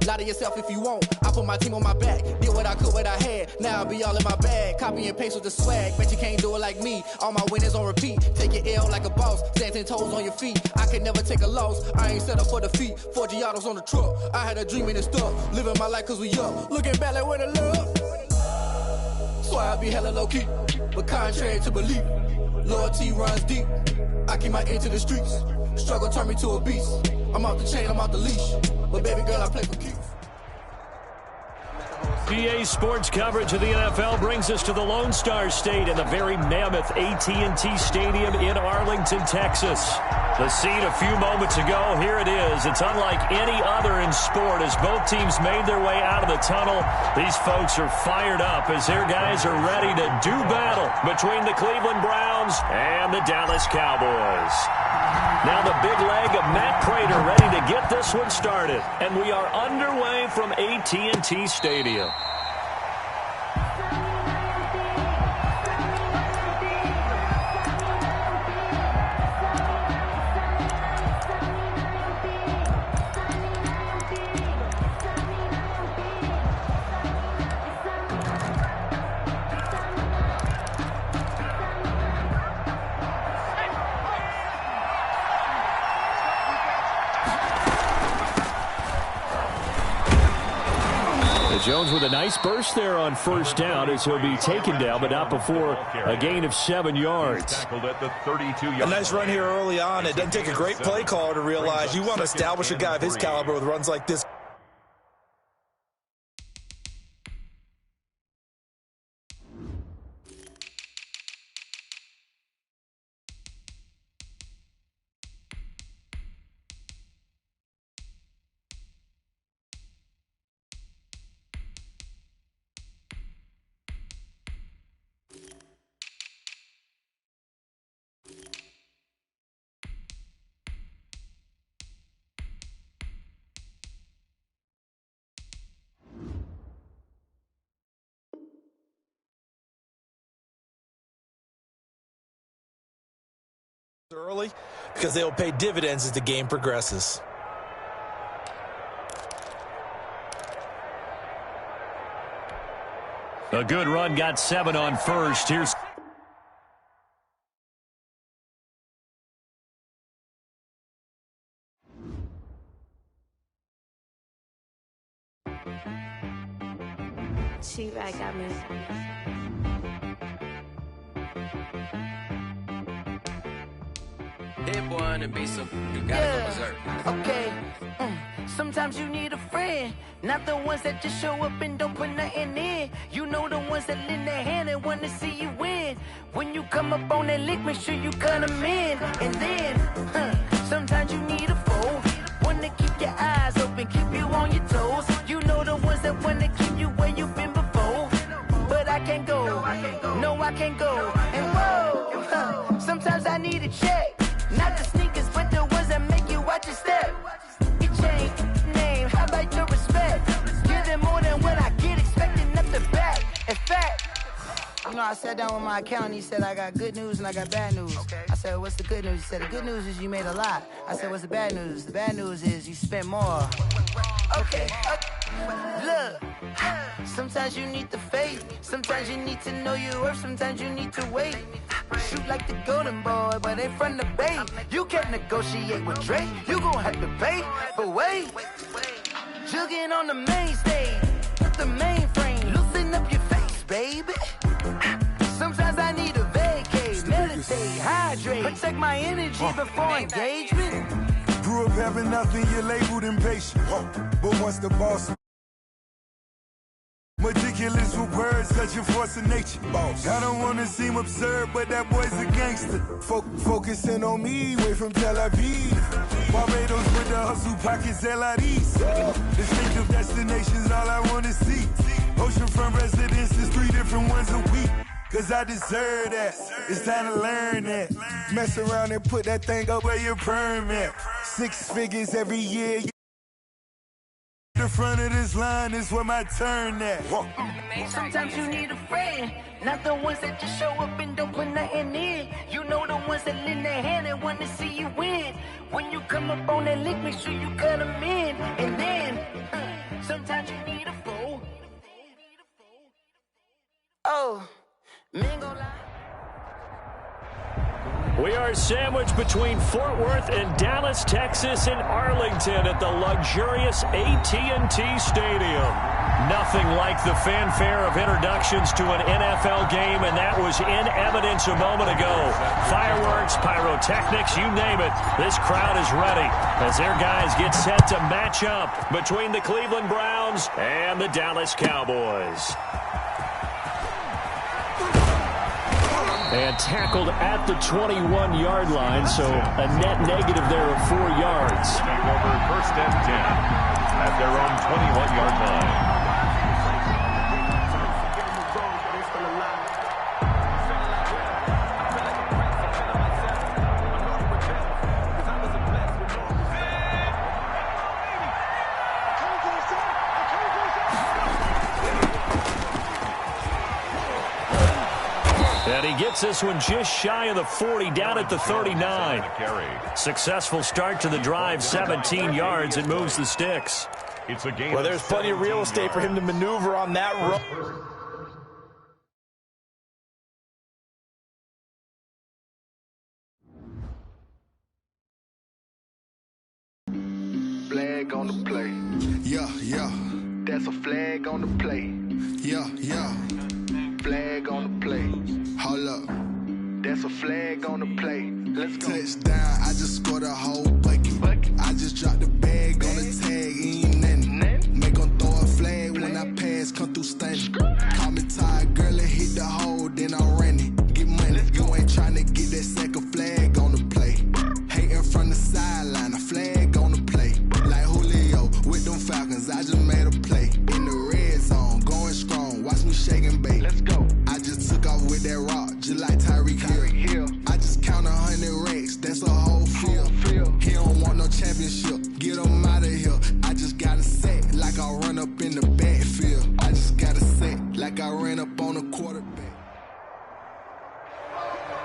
Lie to yourself if you want. I put my team on my back. Did what I could, what I had. Now I'll be all in my bag. Copy and paste with the swag. Bet you can't do it like me. All my winners on repeat. Take your L like a boss. Stand 10 toes on your feet. I can never take a loss. I ain't set up for defeat. 4 Giottos on the truck. I had a dream and stuff. Living my life cause we up. Looking back like where the love. So I be hella low key. But contrary to belief. Loyalty runs deep. I keep my ear to the streets. Struggle turned me to a beast. I'm off the chain, I'm off the leash. But baby girl, I play for keeps. PA Sports coverage of the NFL brings us to the Lone Star State in the very mammoth AT&T Stadium in Arlington, Texas. The scene a few moments ago, here it is. It's unlike any other in sport as both teams made their way out of the tunnel. These folks are fired up as their guys are ready to do battle between the Cleveland Browns and the Dallas Cowboys. Now the big leg of Matt Prater ready to get this one started. And we are underway from AT&T Stadium. Jones with a nice burst there on first down as he'll be taken down, but not before a gain of 7 yards. A nice run here early on. It doesn't take a great play caller to realize you want to establish a guy of his caliber with runs like this. Early because they will pay dividends as the game progresses. A good run, got 7 on first. Here's T-Rag got me. Hit one and be some. You gotta go berserk. Okay. Sometimes you need a friend, not the ones that just show up and don't put nothing in. You know the ones that lend their hand and want to see you win. When you come up on that lick, make sure you cut them in. And then, sometimes you need a foe, one to keep your eyes open, keep you on your toes. You know the ones that want to keep you where you've been before. But I can't go, no I can't go. And whoa, sometimes I need a check. Not the sneakers, but the ones that make you watch your step. You change name, how about your respect? Give them more than what I get, expecting nothing back. In fact, you know, I sat down with my accountant. He said, I got good news and I got bad news. Okay. I said, what's the good news? He said, the good news is you made a lot. I said, what's the bad news? The bad news is you spent more. Okay. Look, sometimes you need the faith. Sometimes you need to know your worth. Sometimes you need to wait. Shoot like the golden boy, but ain't from the bay. You can't negotiate with Drake. You gon' have to pay. But wait, jugging on the main stage, the mainframe, loosen up your face, baby. Sometimes I need a vacate, meditate, hydrate, protect my energy before engagement. Grew up having nothing, you're labeled impatient. But once the boss, ridiculous with words, such a force of nature. I don't want to seem absurd, but that boy's a gangster. Focusing on me, way from Tel Aviv. Barbados with the hustle pockets, LIDs. Distinctive destinations, all I want to see. Oceanfront residences, 3 different ones a week. Cause I deserve that. It's time to learn that. Mess around and put that thing up where your permit. 6 figures every year. The front of this line is where my turn at. Sometimes you need a friend, not the ones that just show up and don't put nothing in. You know the ones that lend their hand and want to see you win. When you come up on that lick, make sure you cut them in. And then, go. Men gon' lie. We are sandwiched between Fort Worth and Dallas, Texas, and Arlington at the luxurious AT&T Stadium. Nothing like the fanfare of introductions to an NFL game, and that was in evidence a moment ago. Fireworks, pyrotechnics, you name it. This crowd is ready as their guys get set to match up between the Cleveland Browns and the Dallas Cowboys. And tackled at the 21-yard line, so a net negative there of 4 yards. Take over first and 10 at their own 21-yard line. And he gets this one just shy of the 40, down at the 39. Successful start to the drive, 17 yards, and moves the sticks. Well, there's plenty of real estate for him to maneuver on that run. Flag on the play. Yeah, yeah. That's a flag on the play. Yeah, yeah. Flag on the play. Hold up. That's a flag on the play. Let's go. Touchdown, I just scored a whole bucket. I just dropped the bag on the tag, ain't nothing. Make them throw a flag when I pass, come through stunning. Call me tired, girl, and hit the hole, then I'm running. Get money, you ain't tryna get that second flag on the play. Hating from the sideline, a flag on the play. Like Julio with them Falcons, I just made a play. In the red zone, going strong, watch me shake and bake. Let's go. I just took off with that rock, just like Tyreek Hill. I just count 100 racks, that's a whole field. He don't want no championship, get him out of here. I just got a set, like I run up in the backfield. I just got a set, like I ran up on a quarterback.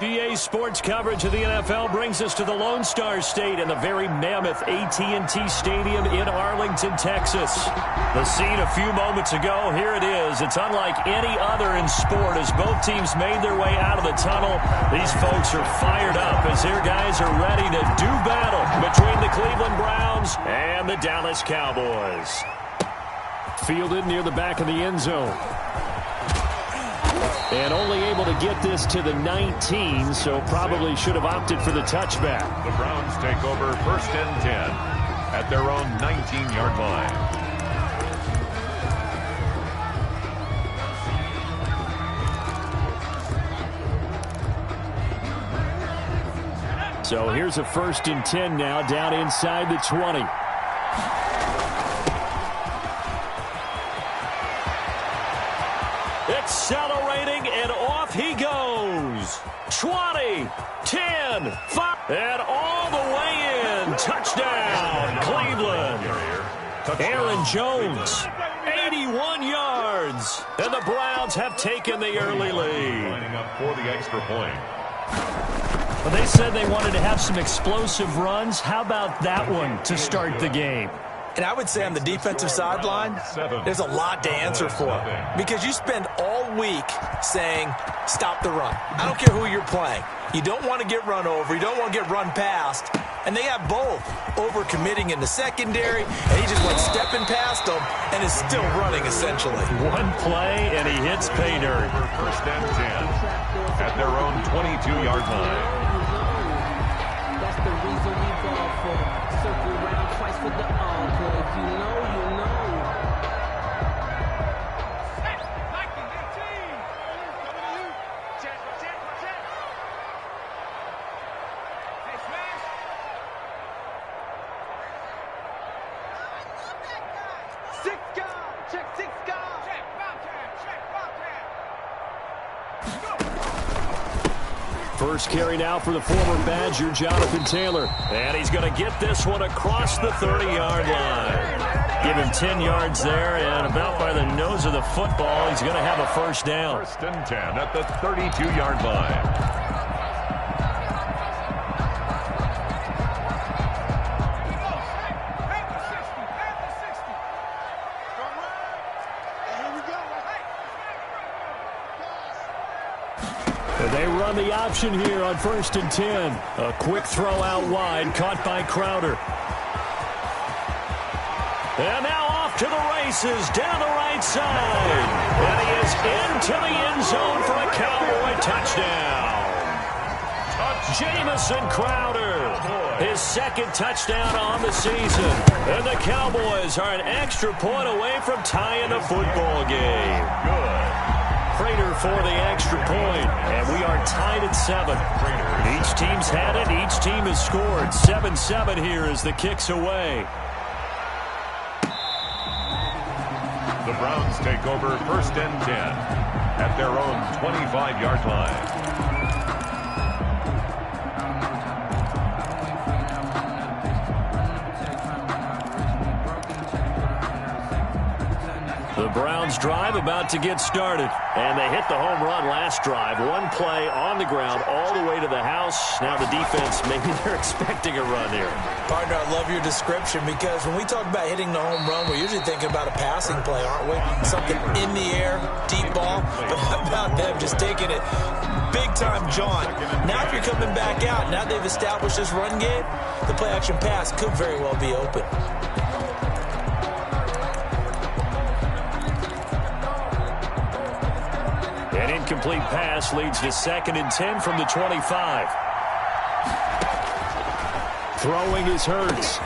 EA Sports coverage of the NFL brings us to the Lone Star State and the very mammoth AT&T Stadium in Arlington, Texas. The scene a few moments ago, here it is. It's unlike any other in sport as both teams made their way out of the tunnel. These folks are fired up as their guys are ready to do battle between the Cleveland Browns and the Dallas Cowboys. Fielded near the back of the end zone. And only able to get this to the 19, so probably should have opted for the touchback. The Browns take over first and 10 at their own 19-yard line. So here's a first and 10 now, down inside the 20. Accelerating, and off he goes. 20, 10, 5, and all the way in. Touchdown, Cleveland. Aaron Jones, 81 yards. And the Browns have taken the early lead. Lining up for the extra point. Well, they said they wanted to have some explosive runs. How about that one to start the game? And I would say on the defensive sideline, there's a lot to answer for. Because you spend all week saying, stop the run. I don't care who you're playing. You don't want to get run over. You don't want to get run past. And they have both over-committing in the secondary, and he just went stepping past them and is still running, essentially. One play, and he hits pay dirt. First and 10 at their own 22-yard line. That's the reason we fall for. Circle round twice for the encore. If you know, you know. First carry now for the former Badger, Jonathan Taylor. And he's going to get this one across the 30-yard line. Give him 10 yards there, and about by the nose of the football, he's going to have a first down. First and 10 at the 32-yard line. They run the option here on 1st and 10. A quick throw out wide, caught by Crowder. And now off to the races, down the right side. And he is into the end zone for a Cowboy touchdown. Jamison Crowder, his second touchdown on the season. And the Cowboys are an extra point away from tying the football game. Good. Prater for the extra point, and we are tied at 7. Each team's had it, each team has scored. 7-7 here as the kick's away. The Browns take over 1st and 10 at their own 25-yard line. The Browns drive about to get started, and they hit the home run last drive. One play on the ground all the way to the house. Now the defense, maybe they're expecting a run here. Partner, I love your description because when we talk about hitting the home run, we're usually thinking about a passing play, aren't we? Something in the air, deep ball. But how about them just taking it big-time jaunt? Now if you're coming back out, now they've established this run game, the play-action pass could very well be open. An incomplete pass leads to 2nd and 10 from the 25. Throwing is Hurts.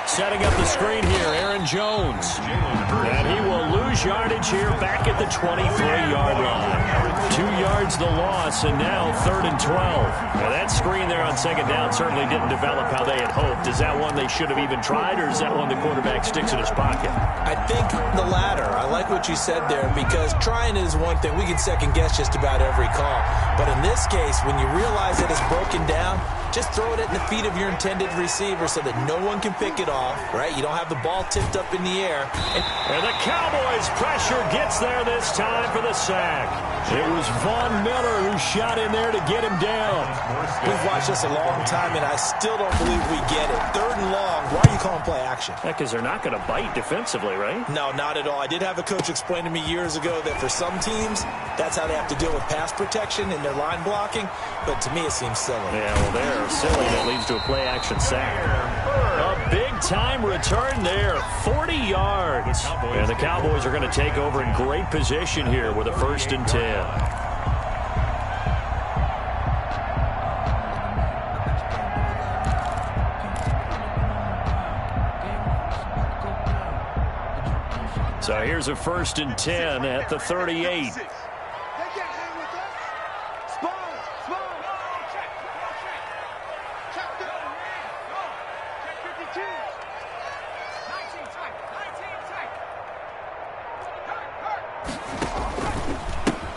Setting up the screen here, Aaron Jones. And he will lose yardage here back at the 23-yard line. 2 yards the loss, and now 3rd and 12. Now that screen there on 2nd down certainly didn't develop how they had hoped. Is that one they should have even tried, or is that one the quarterback sticks in his pocket? I think the latter. I like what you said there, because trying is one thing. We can second-guess just about every call. But in this case, when you realize that it's broken down, just throw it at the feet of your intended receiver so that no one can pick it off, right? You don't have the ball tipped up in the air. And the Cowboys' pressure gets there this time for the sack. It was Von Miller who shot in there to get him down. We've watched this a long time, and I still don't believe we get it. 3rd and long, why are you calling play action? Yeah, because they're not going to bite defensively, right? No, not at all. I did have a coach explain to me years ago that for some teams, that's how they have to deal with pass protection and their line blocking. But to me, it seems silly. Yeah, well, they're silly. That leads to a play-action sack. A big-time return there, 40 yards. And the Cowboys are going to take over in great position here with a 1st and 10. So here's a 1st and 10 at the 38.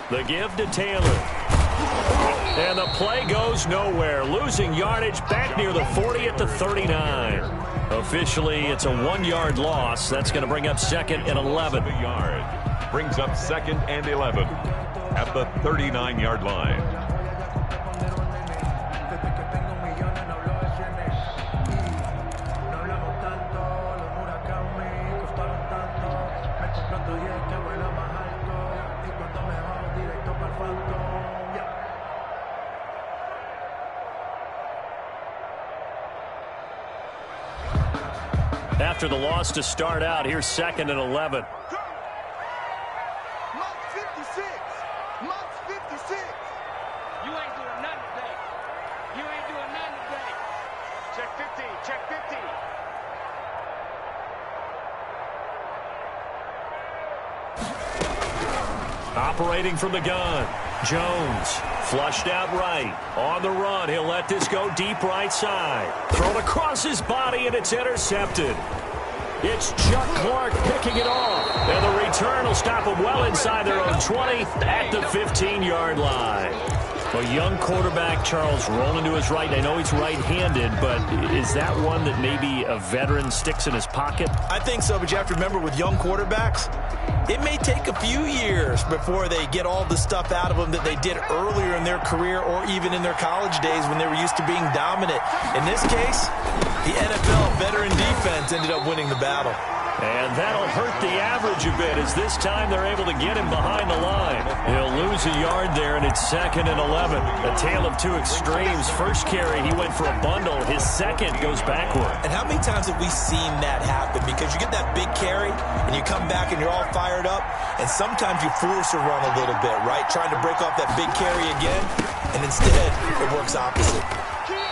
The give to Taylor. And the play goes nowhere. Losing yardage back near the 40 at the 39. Officially, it's a 1-yard loss. That's going to bring up 2nd and 11. Brings up 2nd and 11 at the 39-yard line. After the loss to start out, here's 2nd and 11. Mark 56. Mark 56. You ain't doing nothing today. You ain't doing nothing today. Check 50. Check 50. Operating from the gun. Jones flushed out right. On the run, he'll let this go deep right side. Thrown across his body, and it's intercepted. It's Chuck Clark picking it off. And the return will stop them well inside their own 20 at the 15-yard line. A young quarterback, Charles, rolling to his right. I know he's right-handed, but is that one that maybe a veteran sticks in his pocket? I think so, but you have to remember with young quarterbacks, it may take a few years before they get all the stuff out of them that they did earlier in their career or even in their college days when they were used to being dominant. In this case, the NFL veteran defense ended up winning the battle. And that'll hurt the average a bit as this time they're able to get him behind the line. He'll lose a yard there, and it's 2nd and 11. A tale of two extremes. First carry, he went for a bundle. His second goes backward. And how many times have we seen that happen? Because you get that big carry, and you come back and you're all fired up, and sometimes you force a run a little bit, right? Trying to break off that big carry again, and instead it works opposite.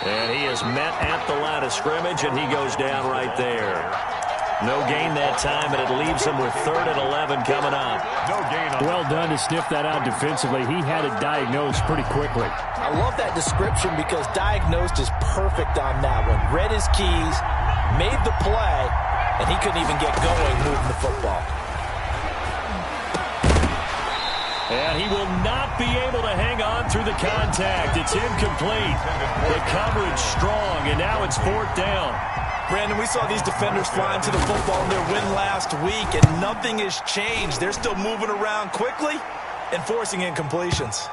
And he is met at the line of scrimmage, and he goes down right there. No gain that time, and it leaves him with 3rd and 11 coming up. No gain. Well done to sniff that out defensively. He had it diagnosed pretty quickly. I love that description because diagnosed is perfect on that one. Read his keys, made the play, and he couldn't even get going moving the football. And he will not be able to hang on through the contact. It's incomplete. The coverage strong, and now it's 4th down. Brandon, we saw these defenders flying to the football in their win last week, and nothing has changed. They're still moving around quickly and forcing incompletions.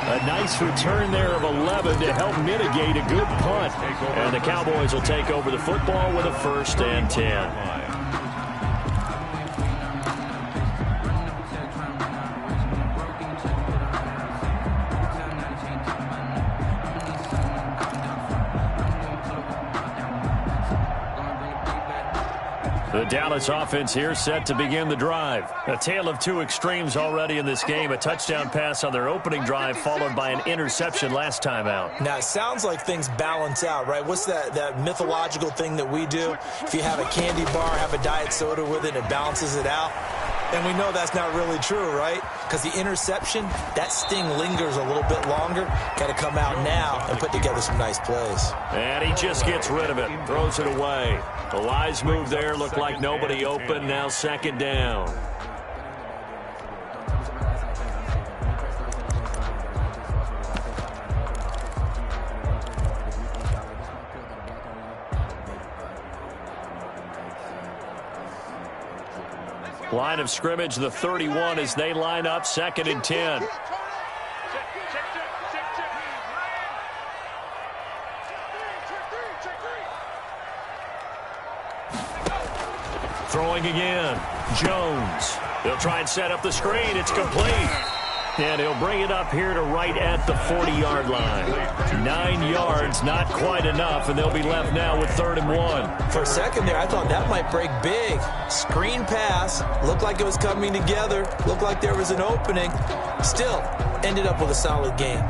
A nice return there of 11 to help mitigate a good punt. And the Cowboys will take over the football with a 1st and 10. The Dallas offense here set to begin the drive. A tale of two extremes already in this game. A touchdown pass on their opening drive followed by an interception last time out. Now, it sounds like things balance out, right? What's that mythological thing that we do? If you have a candy bar, have a diet soda with it, it balances it out. And we know that's not really true, right? Because the interception, that sting lingers a little bit longer. Got to come out now and put together some nice plays. And he just gets rid of it, throws it away. The wise move there, looked like nobody open, now 2nd down. Line of scrimmage, the 31 as they line up, 2nd and 10. Throwing again. Jones. He'll try and set up the screen. It's complete. And he'll bring it up here to right at the 40-yard line. 9 yards, not quite enough, and they'll be left now with 3rd and 1. For a second there, I thought that might break big. Screen pass. Looked like it was coming together. Looked like there was an opening. Still, ended up with a solid game.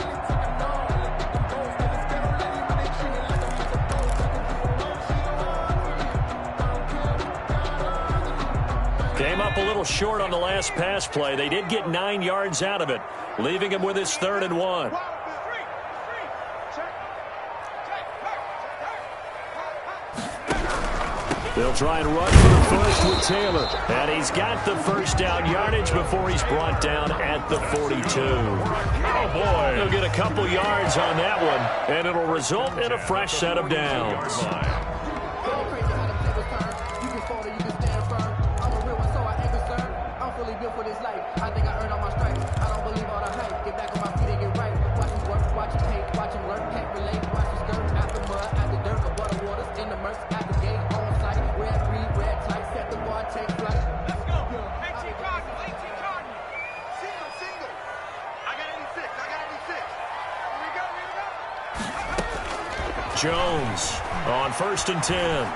Came up a little short on the last pass play. They did get 9 yards out of it, leaving him with his 3rd and 1. They'll try and run for the first with Taylor. And he's got the first down yardage before he's brought down at the 42. Oh, boy. He'll get a couple yards on that one, and it'll result in a fresh set of downs. Jones on 1st and 10.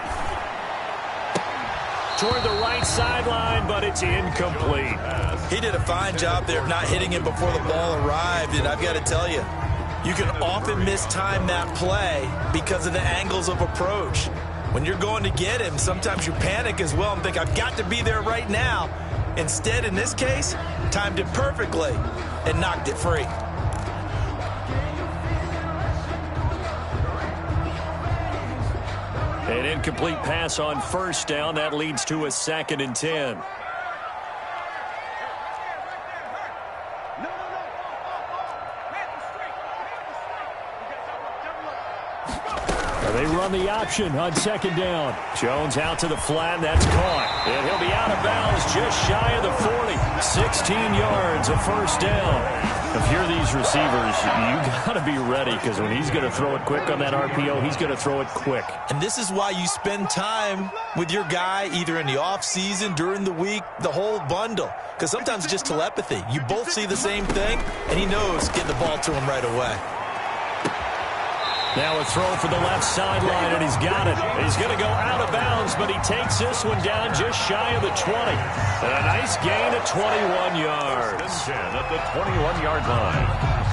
Toward the right sideline, but it's incomplete. He did a fine job there of not hitting him before the ball arrived, and I've got to tell you, you can often mistime that play because of the angles of approach. When you're going to get him, sometimes you panic as well and think, I've got to be there right now. Instead, in this case, timed it perfectly and knocked it free. An incomplete pass on 1st down. That leads to a 2nd and 10. They run the option on 2nd down. Jones out to the flat. That's caught. And he'll be out of bounds just shy of the 40. 16 yards, a 1st down. If you're these receivers, you got to be ready because when he's going to throw it quick on that RPO, he's going to throw it quick. And this is why you spend time with your guy either in the offseason, during the week, the whole bundle. Because sometimes it's just telepathy. You both see the same thing, and he knows get the ball to him right away. Now a throw for the left sideline, and he's got it. He's going to go out of bounds, but he takes this one down just shy of the 20. And a nice gain of 21 yards. 10 at the 21-yard line.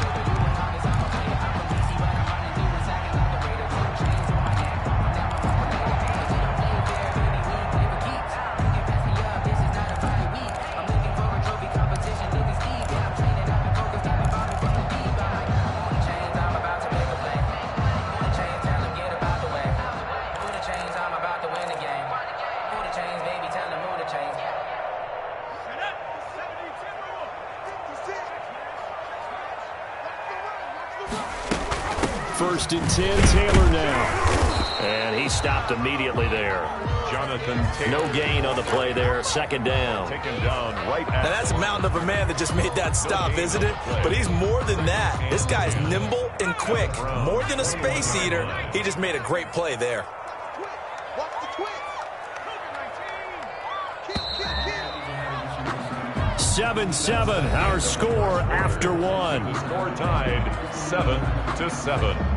First and 10, Taylor now. And he stopped immediately there. Jonathan Taylor. No gain on the play there. Second down. Taken down right at. Now that's a mountain of a man that just made that stop, isn't it? But he's more than that. This guy's nimble and quick. More than a space eater. He just made a great play there. 7-7, our score after one. The score tied 7-7.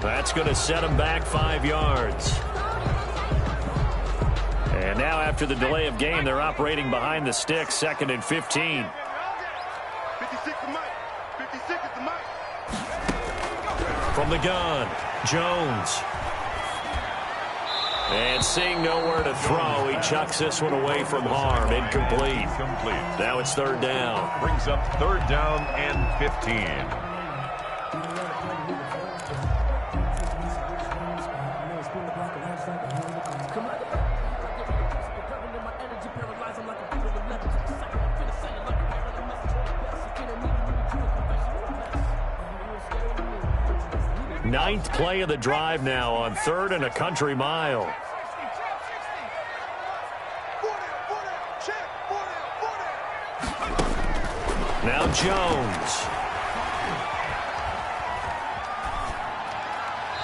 That's going to set him back 5 yards. And now after the delay of game, they're operating behind the sticks, 2nd and 15. 56 is Mike. 56 is the Mike. From the gun, Jones. And seeing nowhere to throw, he chucks this one away from harm. Incomplete. Now it's 3rd down. Brings up 3rd down and 15. Ninth play of the drive now on 3rd and a country mile. Now Jones.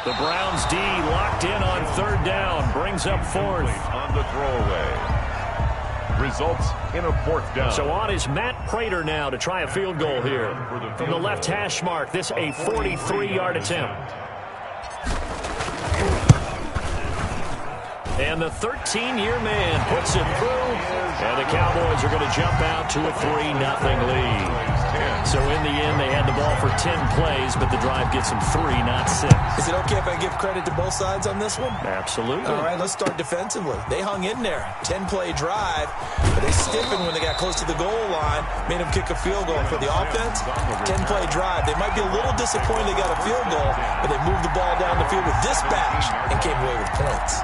The Browns D locked in on 3rd down. Brings up 4th. On the throwaway. Results in a 4th down. So on is Matt Prater now to try a field goal here. From the left hash mark, this a 43-yard attempt. And the 13-year man puts it through. And the Cowboys are going to jump out to a 3-0 lead. So in the end, they had the ball for 10 plays, but the drive gets them 3, not 6. Is it okay if I give credit to both sides on this one? Absolutely. All right, let's start defensively. They hung in there. 10-play drive, but they stiffened when they got close to the goal line, made them kick a field goal. For the offense, 10-play drive. They might be a little disappointed they got a field goal, but they moved the ball down the field with dispatch and came away with points.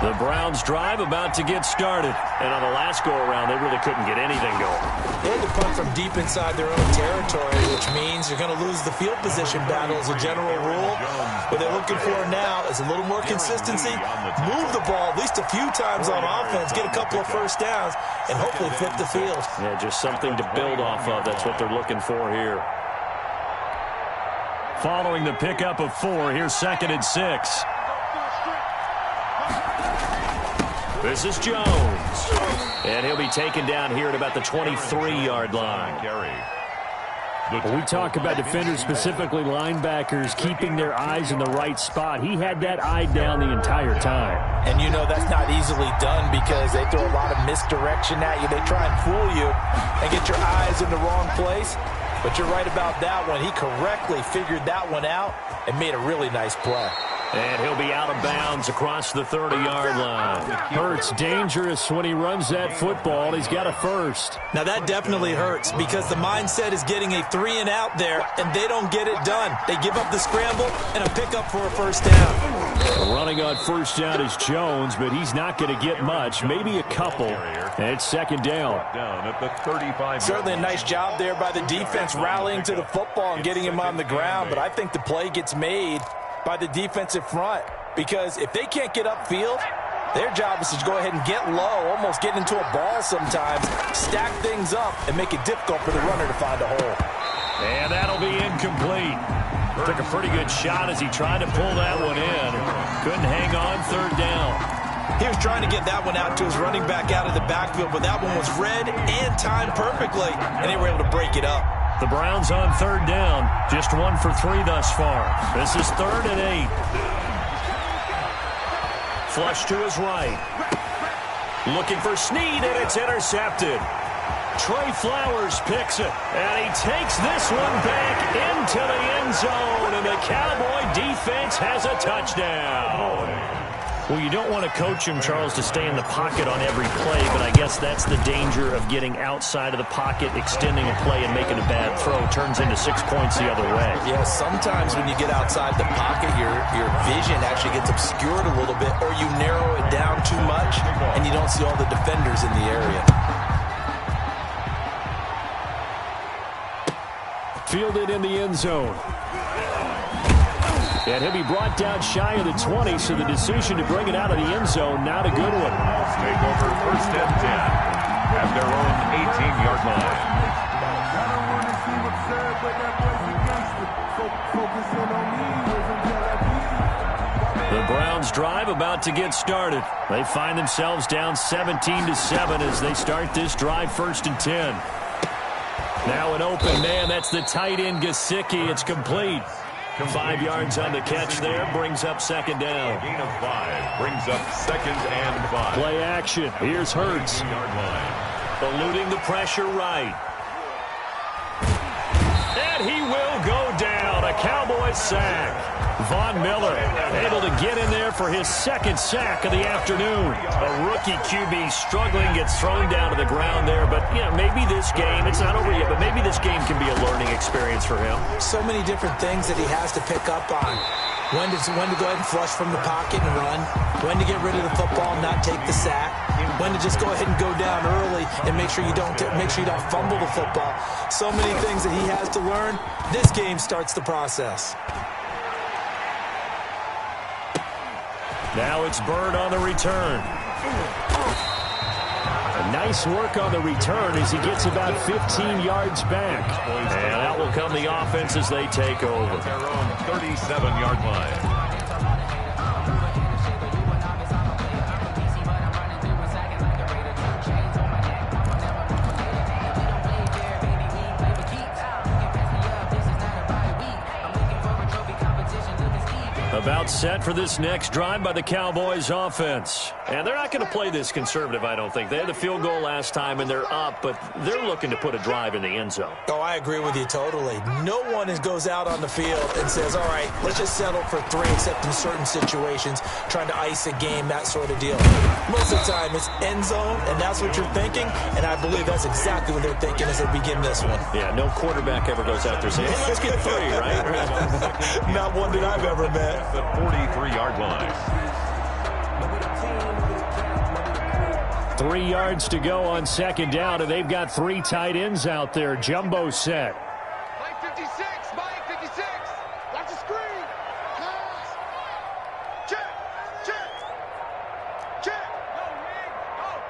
The Browns drive about to get started. And on the last go-around, they really couldn't get anything going. They had to punt from deep inside their own territory, which means you're going to lose the field position battle as a general rule. What they're looking for now is a little more consistency, move the ball at least a few times on offense, get a couple of first downs, and hopefully flip the field. Yeah, just something to build off of. That's what they're looking for here. Following the pickup of 4, here's 2nd and 6. This is Jones. And he'll be taken down here at about the 23-yard line. When we talk about defenders, specifically linebackers, keeping their eyes in the right spot, he had that eye down the entire time. And you know that's not easily done because they throw a lot of misdirection at you. They try and fool you and get your eyes in the wrong place. But you're right about that one. He correctly figured that one out and made a really nice play. And he'll be out of bounds across the 30-yard line. Hurts dangerous when he runs that football. He's got a first. Now, that definitely hurts because the mindset is getting a 3-and-out there, and they don't get it done. They give up the scramble and a pickup for a first down. Running on first down is Jones, but he's not going to get much, maybe a couple. And it's second down. Down at the 35. Certainly a nice job there by the defense rallying to the football and getting him on the ground, but I think the play gets made by the defensive front because if they can't get upfield, their job is to go ahead and get low, almost get into a ball sometimes, stack things up, and make it difficult for the runner to find a hole. And that'll be incomplete. Took a pretty good shot as he tried to pull that one in. Couldn't hang on third down. He was trying to get that one out to his running back out of the backfield, but that one was read and timed perfectly, and they were able to break it up. The Browns on third down, just 1 for 3 thus far. This is 3rd and 8. Flush to his right. Looking for Snead, and it's intercepted. Trey Flowers picks it, and he takes this one back into the end zone, and the Cowboy defense has a touchdown. Well, you don't want to coach him, Charles, to stay in the pocket on every play, but I guess that's the danger of getting outside of the pocket, extending a play, and making a bad throw. Turns into 6 points the other way. Yeah, sometimes when you get outside the pocket, your vision actually gets obscured a little bit, or you narrow it down too much, and you don't see all the defenders in the area. Fielded in the end zone. And he'll be brought down shy of the 20, so the decision to bring it out of the end zone, not a good one. Take over 1st and 10 at their own 18-yard line. I don't want to seem absurd, but that boy's a gangster. Focusing on me, the Browns drive about to get started. They find themselves down 17-7 as they start this drive 1st and 10. Now an open man, that's the tight end Gesicki. It's complete. 5 yards on the catch there, brings up 2nd down. Gain of 5 brings up 2nd and 5. Play action. Here's Hurts. Eluding the pressure right. And he will go down. A Cowboys sack. Von Miller able to get in there for his 2nd sack of the afternoon. A rookie QB struggling, gets thrown down to the ground there. But, you know, maybe this game, it's not over yet, but maybe this game can be a learning experience for him. So many different things that he has to pick up on. When to go ahead and flush from the pocket and run. When to get rid of the football and not take the sack. When to just go ahead and go down early and make sure you don't fumble the football. So many things that he has to learn. This game starts the process. Now it's Bird on the return. Nice work on the return as he gets about 15 yards back. And out will come the offense as they take over. Their own 37-yard line. About set for this next drive by the Cowboys offense. And they're not going to play this conservative, I don't think. They had the field goal last time, and they're up, but they're looking to put a drive in the end zone. Oh, I agree with you totally. No one goes out on the field and says, all right, let's just settle for 3, except in certain situations, trying to ice a game, that sort of deal. Most of the time, it's end zone, and that's what you're thinking, and I believe that's exactly what they're thinking as they begin this one. Yeah, no quarterback ever goes out there saying, hey, let's get 3, right? Not one that I've ever met. The 43-yard line. 3 yards to go on 2nd down, and they've got 3 tight ends out there. Jumbo set. Mike 56, Mike 56. Watch the screen. Pass. Check, check, check. Go, Wing, go.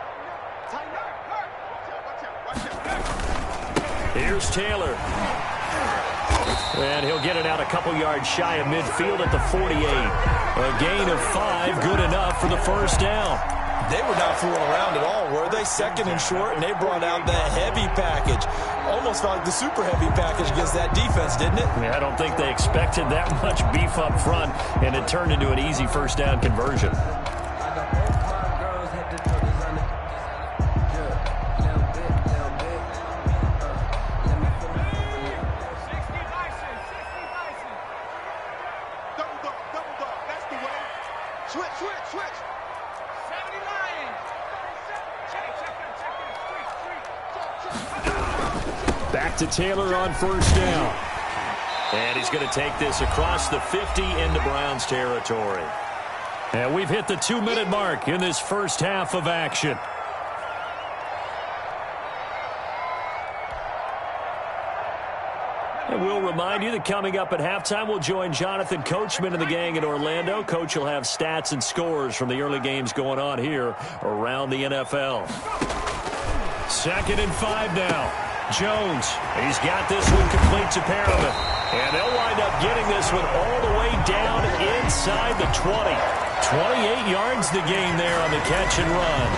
Tighten up. Watch out. Here's Taylor. And he'll get it out a couple yards shy of midfield at the 48. A gain of 5, good enough for the first down. They were not fooling around at all, were they? Second and short, and they brought out the heavy package. Almost felt like the super heavy package against that defense, didn't it? Yeah, I don't think they expected that much beef up front, and it turned into an easy first down conversion. Back to Taylor on first down. And he's going to take this across the 50 into Browns territory. And we've hit the 2-minute mark in this first half of action. And we'll remind you that coming up at halftime, we'll join Jonathan Coachman and the gang in Orlando. Coach will have stats and scores from the early games going on here around the NFL. 2nd and 5 now. Jones, he's got this one complete to Perriman. And they'll wind up getting this one all the way down inside the 20. 28 yards the gain there on the catch and run.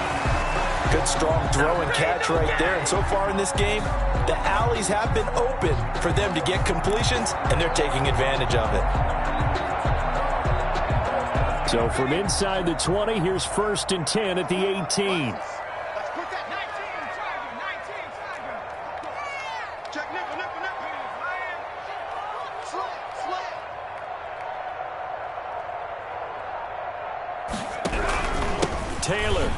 Good, strong throw and catch right there. And so far in this game, the alleys have been open for them to get completions, and they're taking advantage of it. So from inside the 20, here's 1st and 10 at the 18. Taylor.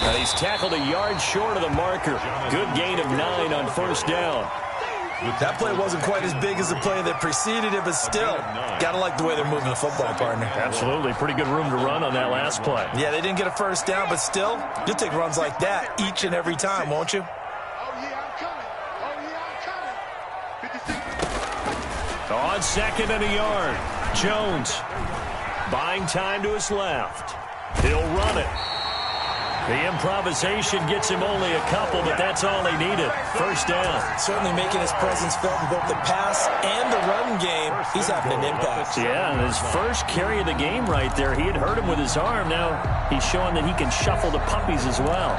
And he's tackled a yard short of the marker. Good gain of 9 on first down. That play wasn't quite as big as the play that preceded it, but still, got to like the way they're moving the football, partner. Absolutely. Pretty good room to run on that last play. Yeah, they didn't get a first down, but still, you'll take runs like that each and every time, won't you? On 2nd and a yard, Jones buying time to his left. He'll run it. The improvisation gets him only a couple, but that's all he needed. First down. Certainly making his presence felt in both the pass and the run game. He's having an impact. Yeah, and his first carry of the game right there, he had hurt him with his arm. Now he's showing that he can shuffle the puppies as well.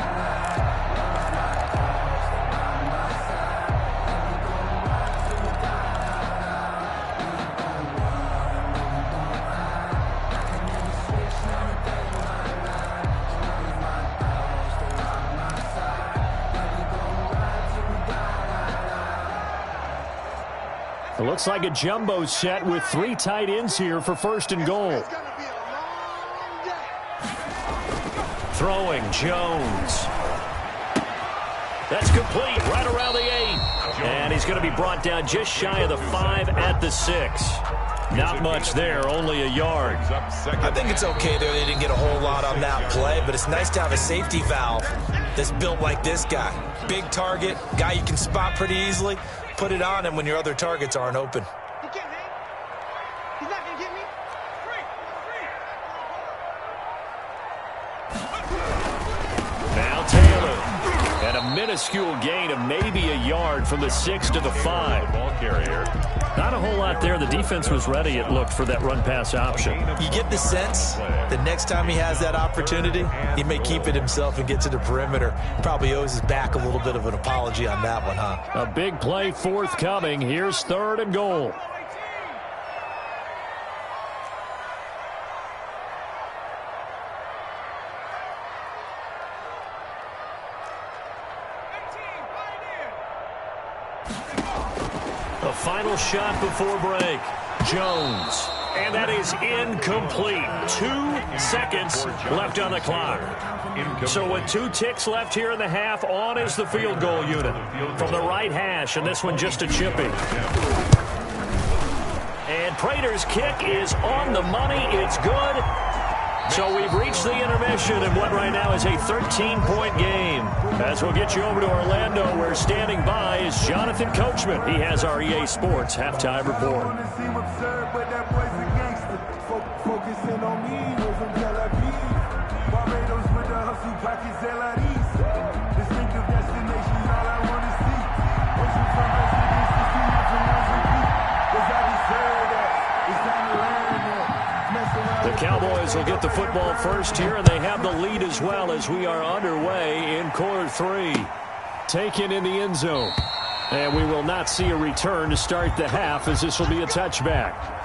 It looks like a jumbo set with 3 tight ends here for 1st and goal. Throwing, Jones. That's complete, right around the 8. And he's going to be brought down just shy of the 5 at the 6. Not much there, only a yard. I think it's okay there. They didn't get a whole lot on that play, but it's nice to have a safety valve that's built like this guy. Big target, guy you can spot pretty easily. Put it on him when your other targets aren't open. He can't hang. He's not going to get me. Now Taylor. And a minuscule gain of maybe a yard from the 6 to the 5. Ball carrier. Not a whole lot there. The defense was ready, it looked, for that run-pass option. You get the sense that next time he has that opportunity, he may keep it himself and get to the perimeter. Probably owes his back a little bit of an apology on that one, huh? A big play forthcoming. Here's 3rd and goal. A final shot before break. Jones. And that is incomplete. 2 seconds left on the clock. So with 2 ticks left here in the half, on is the field goal unit from the right hash, and this one just a chipping. And Prater's kick is on the money. It's good. So we've reached the intermission in what right now is a 13-point game. As we'll get you over to Orlando, where standing by is Jonathan Coachman. He has our EA Sports halftime report. Focusing on me, we're from Tel Aviv. Barbados with the hustle pockets, distinctive destinations, all I want to see. Ocean from residence to see different ones repeat. Cause I deserve that. It's time to learn that. The Cowboys will get the football first here, and they have the lead as well as we are underway in quarter 3. Taken in the end zone. And we will not see a return to start the half, as this will be a touchback.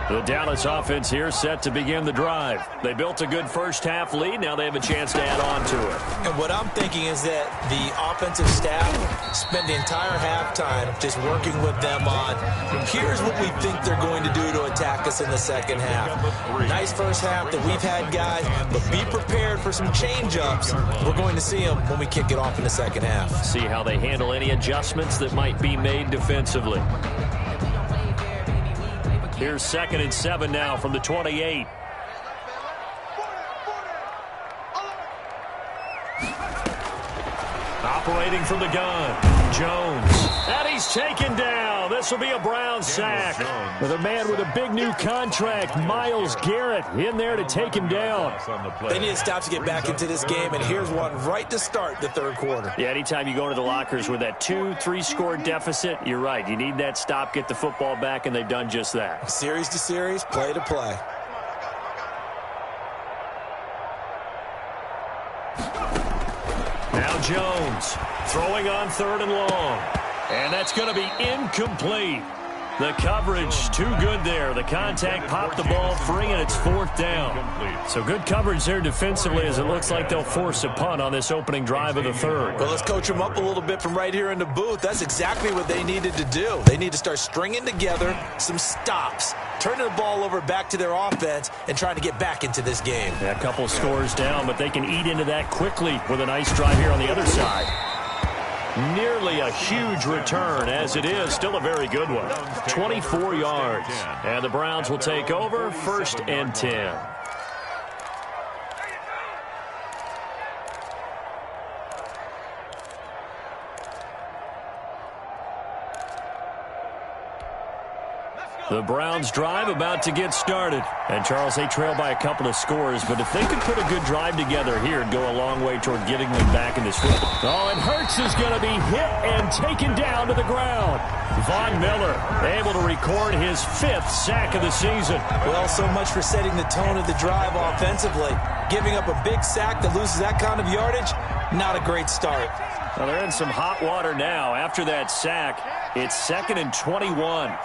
The Dallas offense here set to begin the drive. They built a good first-half lead. Now they have a chance to add on to it. And what I'm thinking is that the offensive staff spent the entire halftime just working with them on, here's what we think they're going to do to attack us in the second half. Nice first half that we've had, guys, but be prepared for some change-ups. We're going to see them when we kick it off in the second half. See how they handle any adjustments that might be made defensively. Here's 2nd and 7 now from the 28. Operating from the gun, Jones. And he's taken down. This will be a Brown sack. With a man with a big new contract, Myles Garrett, in there to take him down. They need to stop to get back into this game, and here's one right to start the third quarter. Yeah, anytime you go into the lockers with that 2-3 score deficit, you're right. You need that stop, get the football back, and they've done just that. Series to series, play to play. Now Jones throwing on 3rd and long. And that's going to be incomplete. The coverage too good there. The contact popped the ball free, and it's 4th down. So good coverage there defensively, as it looks like they'll force a punt on this opening drive of the third. Well, let's coach them up a little bit from right here in the booth. That's exactly what they needed to do. They need to start stringing together some stops, turning the ball over back to their offense, and trying to get back into this game. Yeah, a couple scores down, but they can eat into that quickly with a nice drive here on the other side. Nearly a huge return, as it is still a very good one. 24 yards. And the Browns will take over, 1st and 10. The Browns drive about to get started. And, Charles, they trail by a couple of scores, but if they could put a good drive together here, it'd go a long way toward getting them back in this football. Oh, and Hurts is going to be hit and taken down to the ground. Von Miller able to record his 5th sack of the season. Well, so much for setting the tone of the drive offensively. Giving up a big sack that loses that kind of yardage, not a great start. Well, they're in some hot water now. After that sack, it's 2nd and 21.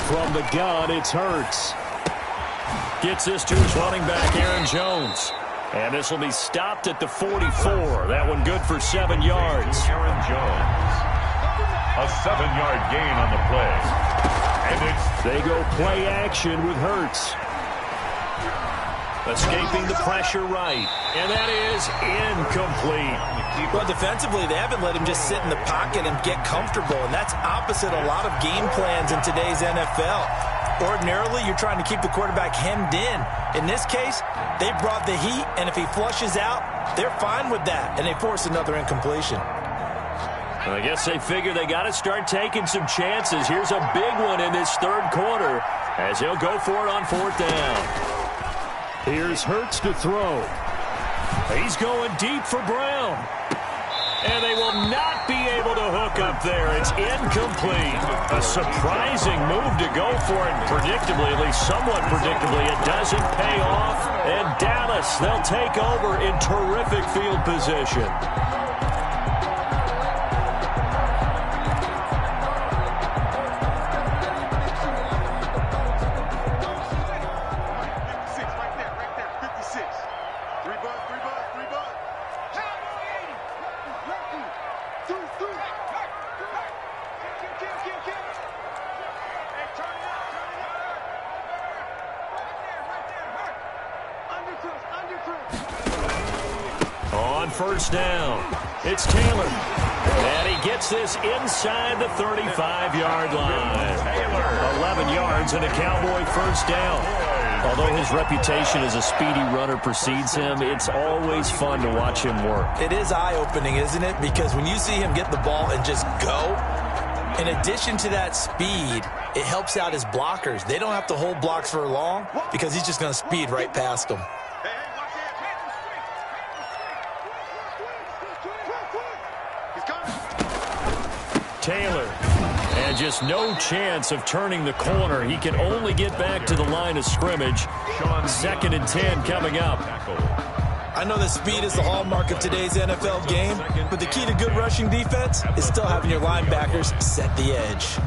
From the gun, it's Hurts. Gets this to his running back, Aaron Jones. And this will be stopped at the 44. That one good for 7 yards. Aaron Jones. A 7-yard gain on the play. And they go play action with Hurts. Escaping the pressure right. And that is incomplete. Well, defensively, they haven't let him just sit in the pocket and get comfortable, and that's opposite a lot of game plans in today's NFL. Ordinarily, you're trying to keep the quarterback hemmed in. In this case, they brought the heat, and if he flushes out, they're fine with that, and they force another incompletion. Well, I guess they figure they got to start taking some chances. Here's a big one in this third quarter as he'll go for it on 4th down. Here's Hurts to throw. He's going deep for Brown. And they will not be able to hook up there. It's incomplete. A surprising move to go for it. Predictably, at least somewhat predictably, it doesn't pay off. And Dallas, they'll take over in terrific field position. On 1st down, it's Taylor. And he gets this inside the 35-yard line. 11 yards and a Cowboy first down. Although his reputation as a speedy runner precedes him, it's always fun to watch him work. It is eye-opening, isn't it? Because when you see him get the ball and just go, in addition to that speed, it helps out his blockers. They don't have to hold blocks for long because he's just going to speed right past them. Taylor. And just no chance of turning the corner. He can only get back to the line of scrimmage. 2nd and 10 coming up. I know that speed is the hallmark of today's NFL game, but the key to good rushing defense is still having your linebackers set the edge.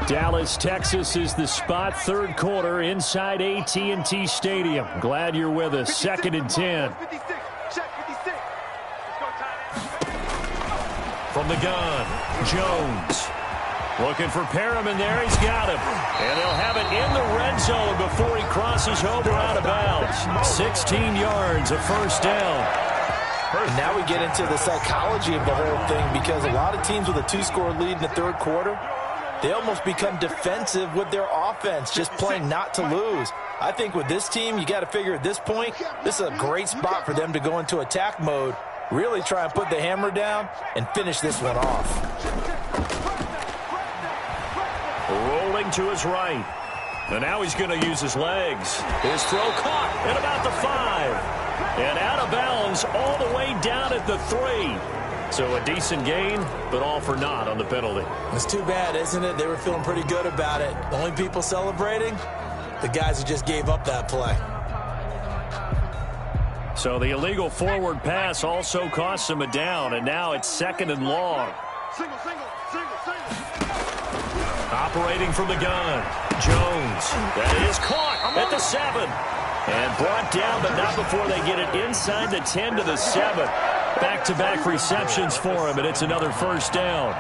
Dallas, Texas is the spot. 3rd quarter inside AT&T Stadium. Glad you're with us. 2nd and 10. From the gun, Jones. Looking for Perriman there. He's got him. And they'll have it in the red zone before he crosses over out of bounds. 16 yards, a first down. And now we get into the psychology of the whole thing, because a lot of teams with a 2-score lead in the 3rd quarter, they almost become defensive with their offense, just playing not to lose. I think with this team, you got to figure at this point, this is a great spot for them to go into attack mode, really try and put the hammer down and finish this one off. Rolling to his right. And now he's going to use his legs. His throw caught at about the 5. And out of bounds all the way down at the 3. So a decent gain, but all for naught on the penalty. It's too bad, isn't it? They were feeling pretty good about it. The only people celebrating, the guys who just gave up that play. So the illegal forward pass also costs him a down, and now it's 2nd and long. Single. Operating from the gun, Jones. That is caught at the 7. And brought down, but not before they get it inside the 10 to the 7. Back-to-back receptions for him, and it's another first down.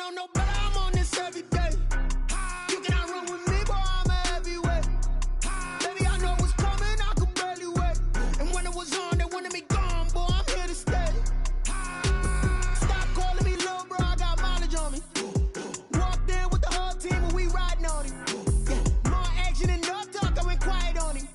don't know better, I'm on this every day. You cannot run with me, boy, I'm a heavyweight. Baby, I know what's coming, I could barely wait. And when it was on, they wanted me gone, boy, I'm here to stay. Stop calling me little bro, I got mileage on me. Walked in with the whole team and we riding on him. Yeah, more action and no talk, I went quiet on him.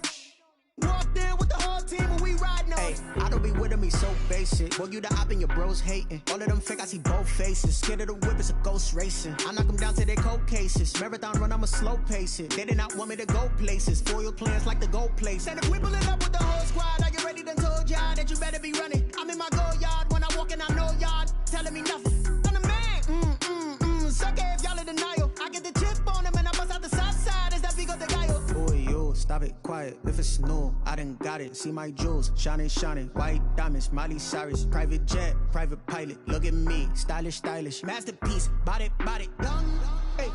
Walked in with the whole team and we riding on him. I don't be with me so basic. Boy, you the op and your bros hating. All of them fake, I see both faces. Scared of the whip, it's a ghost racing. I knock them down to their cold cases. Marathon run, I'ma slow pace it. They did not want me to go places. Foil plans like the gold place. And if we pulling up with the whole squad, are you ready? Done told y'all that you better be running. I'm in my go yard. When I walk in, I know y'all telling me nothing. I'm the man. Suck it if y'all in denial. I get the chip on him and I bust out the south side. Is that Vigo de Gallo? Boy, yo, stop it, quiet. If it's new, I done got it. See my jewels, shining, shining. White diamonds, Miley Cyrus. Private jet, private pilot. Look at me, stylish, stylish. Masterpiece, body, done. Hey,